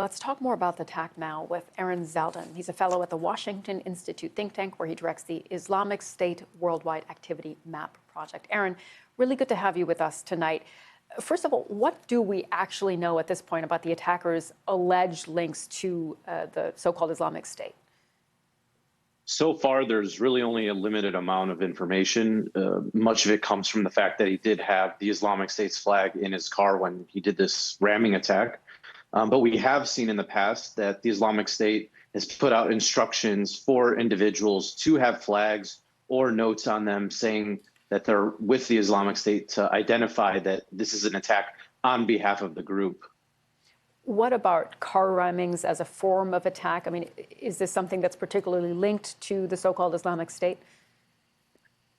Let's talk more about the attack now with Aaron Zeldin. He's a fellow at the Washington Institute think tank, where he directs the Islamic State Worldwide Activity Map Project. Aaron, really good to have you with us tonight. First of all, what do we actually know at this point about the attackers' alleged links to the so-called Islamic State? So far, there's really only a limited amount of information. Much of it comes from the fact that he did have the Islamic State's flag in his car when he did this ramming attack. But we have seen in the past that the Islamic State has put out instructions for individuals to have flags or notes on them saying that they're with the Islamic State to identify that this is an attack on behalf of the group. What about car rammings as a form of attack? I mean, is this something that's particularly linked to the so-called Islamic State?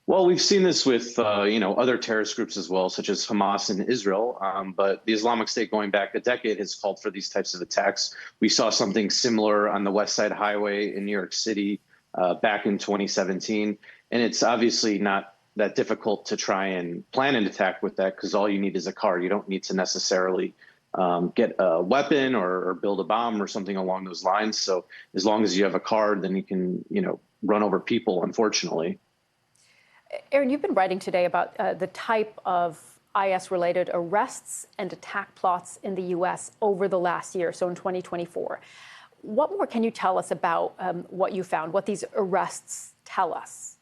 Well, we've seen this with, other terrorist groups as well, such as Hamas in Israel. But the Islamic State, going back a decade, has called for these types of attacks. We saw something similar on the West Side Highway in New York City back in 2017. And it's obviously not that difficult to try and plan an attack with that, because all you need is a car. You don't need to necessarily get a weapon or build a bomb or something along those lines. So as long as you have a car, then you can, run over people, unfortunately. Aaron, you've been writing today about the type of IS-related arrests and attack plots in the U.S. over the last year, so in 2024. What more can you tell us about what you found, what these arrests tell us?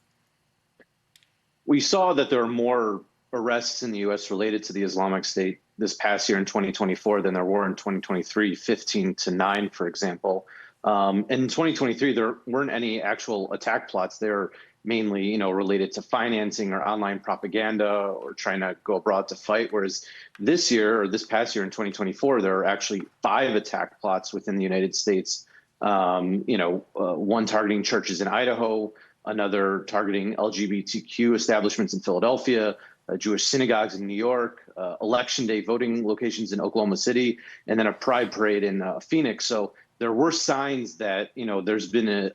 We saw that there are more arrests in the U.S. related to the Islamic State this past year in 2024 than there were in 2023, 15 to 9, for example. In 2023, there weren't any actual attack plots. They're mainly, related to financing or online propaganda or trying to go abroad to fight. Whereas this year, or this past year in 2024, there are actually 5 attack plots within the United States. One targeting churches in Idaho, another targeting LGBTQ establishments in Philadelphia, Jewish synagogues in New York, election day voting locations in Oklahoma City, and then a pride parade in Phoenix. So there were signs that, there's been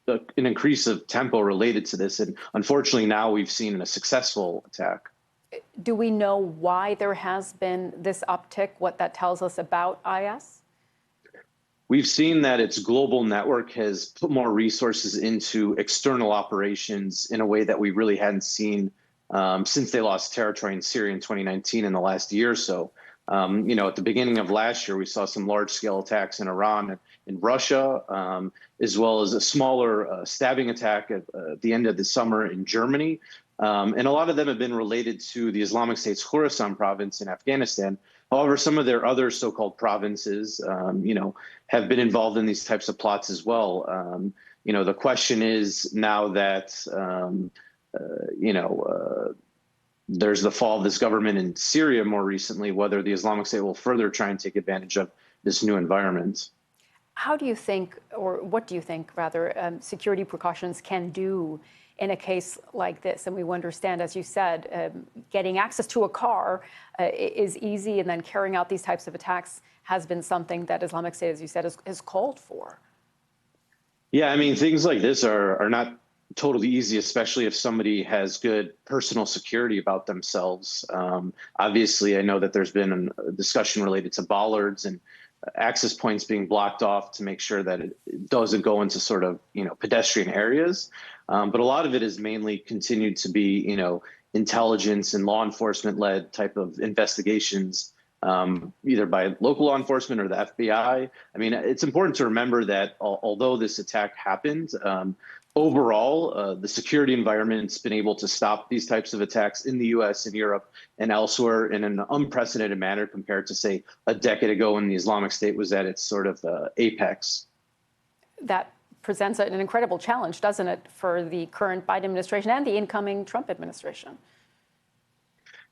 an increase of tempo related to this. And unfortunately, now we've seen a successful attack. Do we know why there has been this uptick, what that tells us about IS? We've seen that its global network has put more resources into external operations in a way that we really hadn't seen since they lost territory in Syria in 2019 in the last year or so. At the beginning of last year, we saw some large-scale attacks in Iran and in Russia, as well as a smaller stabbing attack at the end of the summer in Germany. And a lot of them have been related to the Islamic State's Khorasan province in Afghanistan. However, some of their other so-called provinces, have been involved in these types of plots as well. The question is now that, there's the fall of this government in Syria more recently, whether the Islamic State will further try and take advantage of this new environment. How do you think, or what do you think, rather, security precautions can do in a case like this? And we understand, as you said, getting access to a car is easy, and then carrying out these types of attacks has been something that Islamic State, as you said, has called for. Yeah, I mean, things like this are not totally easy, especially if somebody has good personal security about themselves. Obviously, I know that there's been a discussion related to bollards and access points being blocked off to make sure that it doesn't go into sort of, pedestrian areas. But a lot of it has mainly continued to be, intelligence and law enforcement led type of investigations, either by local law enforcement or the FBI. I mean, it's important to remember that although this attack happened, overall, the security environment's been able to stop these types of attacks in the U.S. and Europe and elsewhere in an unprecedented manner compared to, say, a decade ago when the Islamic State was at its sort of apex. That presents an incredible challenge, doesn't it, for the current Biden administration and the incoming Trump administration?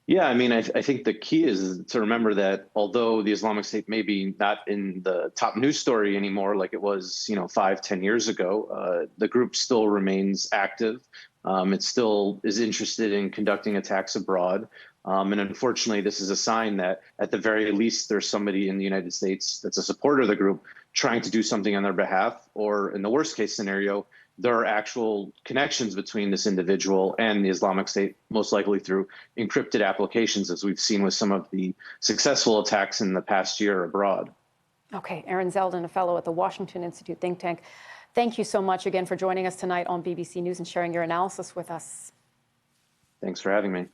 Yeah, I mean, I think the key is to remember that although the Islamic State may be not in the top news story anymore, like it was, 5-10 years ago, the group still remains active. It still is interested in conducting attacks abroad. And unfortunately, this is a sign that at the very least, there's somebody in the United States that's a supporter of the group trying to do something on their behalf, or in the worst case scenario, there are actual connections between this individual and the Islamic State, most likely through encrypted applications, as we've seen with some of the successful attacks in the past year abroad. Okay, Aaron Zeldin, a fellow at the Washington Institute think tank. Thank you so much again for joining us tonight on BBC News and sharing your analysis with us. Thanks for having me.